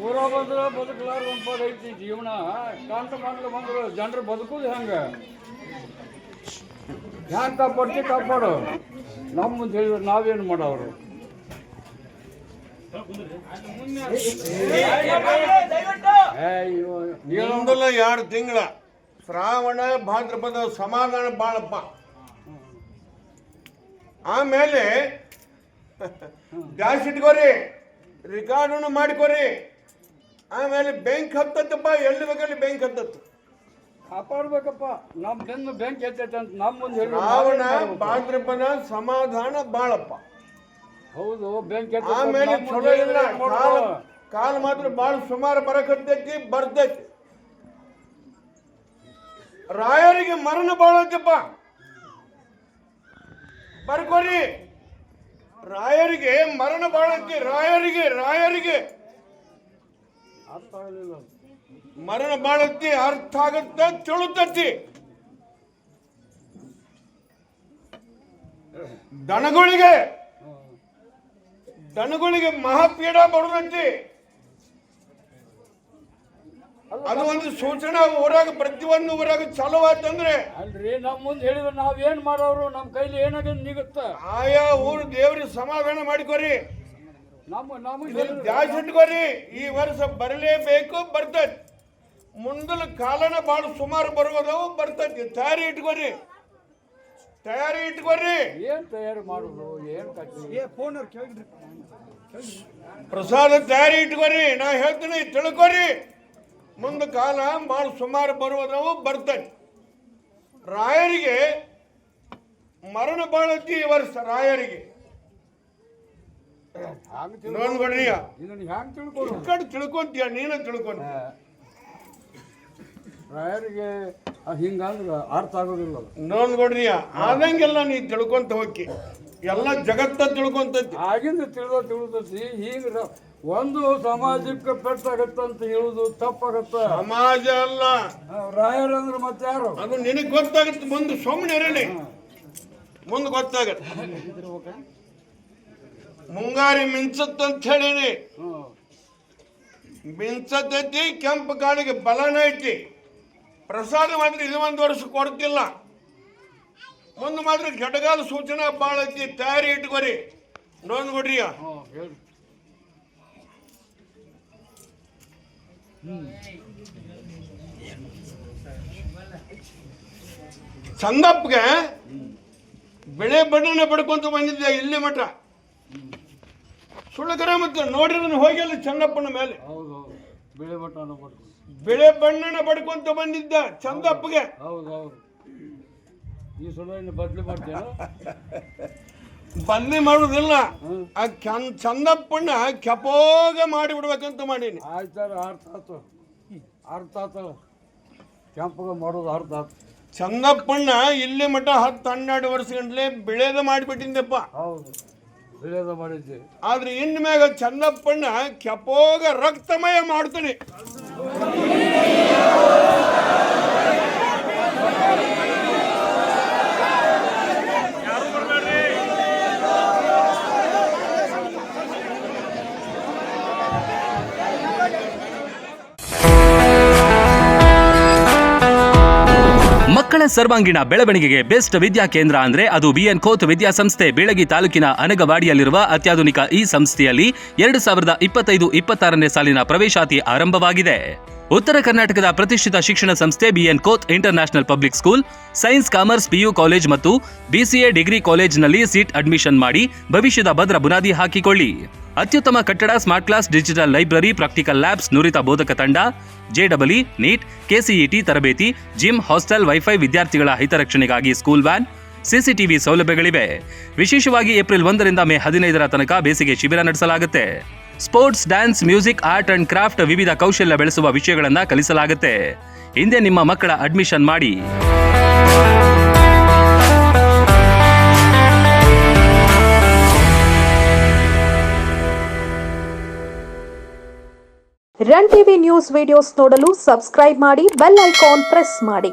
ಊರ ಬಂದ್ರ ಬದುಕಲಾರ ಒಂದ್ ಐತಿ ಜೀವನ. ಕಂತ ಮಂಡ್ಲು ಬಂದ್ರು ಜನರು ಬದುಕುದು ಹೆಂಗ? ಹ್ಯಾಂಗ ಕಾಪಾಡ್ತಿ ಕಾಪಾಡು. ನಮ್ಮ ಮುಂದೆ ಹೇಳಿದ್ರೆ ನಾವೇನು ಮಾಡೋರು? ಇನ್ನೊಂದಲ್ಲ 2 ತಿಂಗಳ ಶ್ರಾವಣ ಭಾದ್ರಪದ ಸಮಾಧಾನ ಬಾಳಪ್ಪ. ಆಮೇಲೆ ಗ್ಯಾಸ್ ಇಟ್ಕೋರಿ, ರಿಕಾರ್ಡನ್ನು ಮಾಡಿಕೋರಿ. ಆಮೇಲೆ ಬ್ಯಾಂಕ್ ಹತ್ತತ್ತಪ್ಪ, ಎಲ್ಲಿ ಬೇಕಲ್ಲಿ ಬ್ಯಾಂಕ್ ಹತ್ತತ್ತು. ಕಾಪಾಡ್ಬೇಕಪ್ಪ. ನಮ್ಮ ಬೆನ್ನು ಬ್ಯಾಂಕ್ ಎತ್ತೈತೆ ಅಂತ ನಮ್ಮ ಮುಂದೆ ಶ್ರಾವಣ ಭಾದ್ರಪದ ಸಮಾಧಾನ ಬಾಳಪ್ಪ. ಹೌದು, ಬ್ಯಾಂಕ್ ಆಮೇಲೆ ಚಲೋ ಇಲ್ಲ. ಕಾಲ ಮಾತ್ರ ಬಾಳ ಸುಮಾರು ಬರಕತ್ತೈತಿ, ಬರ್ತೈತಿ. ರಾಯರಿಗೆ ಮರಣ ಬಾಳತ್ತಪ್ಪ, ಬರ್ಕೋರಿ. ರಾಯರಿಗೆ ಮರಣ ಬಾಳತ್ತಿ. ರಾಯರಿಗೆ ಅರ್ಥ ಆಗಲಿಲ್ಲ. ಮರಣ ಬಾಳತ್ತಿ, ಅರ್ಥ ಆಗತ್ತ, ತಿಳುತ್ತತಿ. ದನಗಳಿಗೆ ಮಹಾಪೀಡ ಬರುದೈತಿ. ಅದು ಒಂದು ಸೂಚನೆ ಊರಾಗ, ಪ್ರತಿಯೊಂದು ಊರಾಗ ಚಾಲೂ ಆಯ್ತಂದ್ರೆ. ಅಲ್ರಿ, ನಮ್ಮ ಮುಂದೆ ಹೇಳಿದ್ರೆ ನಾವೇನ್ ಮಾಡೋರು? ನಮ್ಮ ಕೈಲಿ ಏನಾಗ ನಿಗುತ್ತ? ಆಯಾ ಊರು ದೇವ್ರಿಗೆ ಸಮಾಧಾನ ಮಾಡಿಕೋರಿ. ನಮಗೆ ದ್ಯಾಸ್ ಇಟ್ಕೋರಿ. ಈ ವರ್ಷ ಬರಲೇಬೇಕು, ಬರ್ತೈತಿ. ಮುಂದಲ ಕಾಲನ ಬಾಳ ಸುಮಾರು ಬರುವುದವು, ಬರ್ತೈತಿ. ತಯಾರಿ ಇಟ್ಕೋರಿ. ಏನ್ ತಯಾರಿ ಮಾಡುದು? ಏನ್ ಪ್ರಸಾದ ತಯಾರಿ ಇಟ್ಕೋರಿ. ನಾ ಹೇಳ್ತೀನಿ, ತಿಳ್ಕೋರಿ. ಮುಂದ ಕಾಲ ಬಾಳ ಸುಮಾರು ಬರುವುದವು, ಬರ್ತೈತಿ. ರಾಯರಿಗೆ ಮರಣ ಬಾಳತಿ ಈ ವರ್ಷ. ರಾಯರಿಗೆ ನೋಡ್ಕೊಡ್ರಿಯ, ತಿಳ್ಕೊಂತೀಯ, ನೀನ ತಿಳ್ಕೊಂಡ. ರಾಯರಿಗೆ ಹಿಂಗಂದ್ರ ಅರ್ಥ ಆಗೋದಿಲ್ಲ. ನೋಡ್ಕೊಡ್ರಿಯ, ಆದಂಗೆಲ್ಲ ನೀ ತಿಳ್ಕೊಂತ ಹೋಗಿ. ಎಲ್ಲ ಜಗತ್ತ ತಿಳ್ಕೊಂತೈತಿ. ಆಗಿಂದ ತಿಳಿದೈತಿ. ಈಗ ಒಂದು ಸಮಾಜಕ್ಕೆ ಪೆಟ್ಟಾಗತ್ತಂತ ಹೇಳುದು ತಪ್ಪಾಗತ್ತ. ಸಮಾಜ ಅಲ್ಲ, ರಾಯರಂದ್ರೆ ಮತ್ತೆ ಯಾರು? ಅದು ನಿನಗ್ ಗೊತ್ತಾಗತ್ತೆ. ಮುಂದೆ ಸುಮ್ಮನೆ ಇರಲಿ, ಮುಂದೆ ಗೊತ್ತಾಗತ್ತೆ. ಮುಂಗಾರಿ ಮಿಂಚತ್ತಂತ ಹೇಳಿನಿ. ಮಿಂಚತೈತಿ, ಕೆಂಪು ಕಾಳಿಗೆ ಬಲನ ಐತಿ. ಪ್ರಸಾದ ಮಾತ್ರ ಇದು 1 ವರ್ಷ ಕೊಡ್ತಿಲ್ಲ. ಮುಂದೆ ಮಾತ್ರ ಘಟಗಾಲ ಸೂಚನೆ ಬಾಳ ಐತಿ. ತಯಾರಿ ಇಟ್ಕೋರಿ. ನೋಡ್ಕೊಡ್ರಿಯ, ಚಂದಪ್ಪಗೆ ಬೆಳೆ ಬಣ್ಣನ ಪಡ್ಕೊಂತ ಬಂದಿದ್ದೆ ಇಲ್ಲಿ ಮಠ. ಸುಳ್ಳಕರ ಮತ್ತೆ ನೋಡಿದ್ರೆ ಹೋಗಿಲ್ಲ ಚಂದಪ್ಪನ ಮೇಲೆ. ಬೆಳೆ ಬಣ್ಣನ ಪಡ್ಕೊಂತ ಬಂದಿದ್ದ ಚಂದಪ್ಪಗೆ. ಬದಲಿ ಮಾಡುದಿಲ್ಲ, ಆ ಚಂದಪ್ಪನ ಕೆಪೋಗ ಮಾಡಿ ಬಿಡ್ಬೇಕಂತ ಮಾಡೀನಿ. ಆಯ್ತಾರ, ಅರ್ಥ ಆತ. ಕೆಂಪಗ ಮಾಡೋದು ಅರ್ಥ ಆತ. ಚಂದಪ್ಪಣ್ಣ ಇಲ್ಲಿ ಮಠ 10-12 ವರ್ಷ ಗಂಟ್ಲೆ ಬೆಳೆದ ಮಾಡಿಬಿಟ್ಟಿದ್ದಪ್ಪ. ಹೌದು, ಬೆಳೆದ ಮಾಡಿದ್ದೆ. ಆದ್ರೆ ಇನ್ ಮ್ಯಾಗ ಚಂದಪ್ಪಣ್ಣ ಕೆಪೋಗ ರಕ್ತಮಯ ಮಾಡ್ತಾನೆ. ಮಕ್ಕಳ ಸರ್ವಾಂಗೀಣ ಬೆಳವಣಿಗೆಗೆ ಬೆಸ್ಟ್ ವಿದ್ಯಾ ಕೇಂದ್ರ ಅಂದ್ರೆ ಅದು ಬಿಎನ್ ಖೋತ್ ವಿದ್ಯಾಸಂಸ್ಥೆ. ಬೀಳಗಿ ತಾಲೂಕಿನ ಅನಗವಾಡಿಯಲ್ಲಿರುವ ಅತ್ಯಾಧುನಿಕ ಈ ಸಂಸ್ಥೆಯಲ್ಲಿ 2025-26ನೇ ಸಾಲಿನ ಪ್ರವೇಶಾತಿ ಆರಂಭವಾಗಿದೆ. ಉತ್ತರ ಕರ್ನಾಟಕದ ಪ್ರತಿಷ್ಠಿತ ಶಿಕ್ಷಣ ಸಂಸ್ಥೆ B N Khot international public school science, commerce, PU college ಮತ್ತು BCA ಡಿಗ್ರಿ ಕಾಲೇಜ್ನಲ್ಲಿ ಸೀಟ್ ಅಡ್ಮಿಷನ್ ಮಾಡಿ ಭವಿಷ್ಯದ ಭದ್ರ ಬುನಾದಿ ಹಾಕಿಕೊಳ್ಳಿ. ಅತ್ಯುತ್ತಮ ಕಟ್ಟಡ, smart class, digital library, practical labs, ನುರಿತ ಬೋಧಕ ತಂಡ, JEE, ನೀಟ್, KCET ತರಬೇತಿ, ಜಿಮ್, ಹಾಸ್ಟೆಲ್, ವೈಫೈ, ವಿದ್ಯಾರ್ಥಿಗಳ ಹಿತರಕ್ಷಣೆಗಾಗಿ ಸ್ಕೂಲ್ ವ್ಯಾನ್, CCTV ಸೌಲಭ್ಯಗಳಿವೆ. ವಿಶೇಷವಾಗಿ ಏಪ್ರಿಲ್ 1ರಿಂದ ಮೇ 15ರ ತನಕ ಬೇಸಿಗೆ ಶಿಬಿರ ನಡೆಸಲಾಗುತ್ತೆ. Sports, dance, music, art and craft ವಿವಿಧ ಕೌಶಲ್ಯ ಬೆಳೆಸುವ ವಿಷಯಗಳನ್ನು ಕಲಿಸಲಾಗುತ್ತೆ. ಹಿಂದೆ ನಿಮ್ಮ ಮಕ್ಕಳ ಅಡ್ಮಿಷನ್ ಮಾಡಿ. ರನ್ ಟಿವಿ ನ್ಯೂಸ್ ವಿಡಿಯೋಸ್ ನೋಡಲು ಸಬ್ಸ್ಕ್ರೈಬ್ ಮಾಡಿ ಬೆಲ್ ಐಕಾನ್ ಪ್ರೆಸ್ ಮಾಡಿ.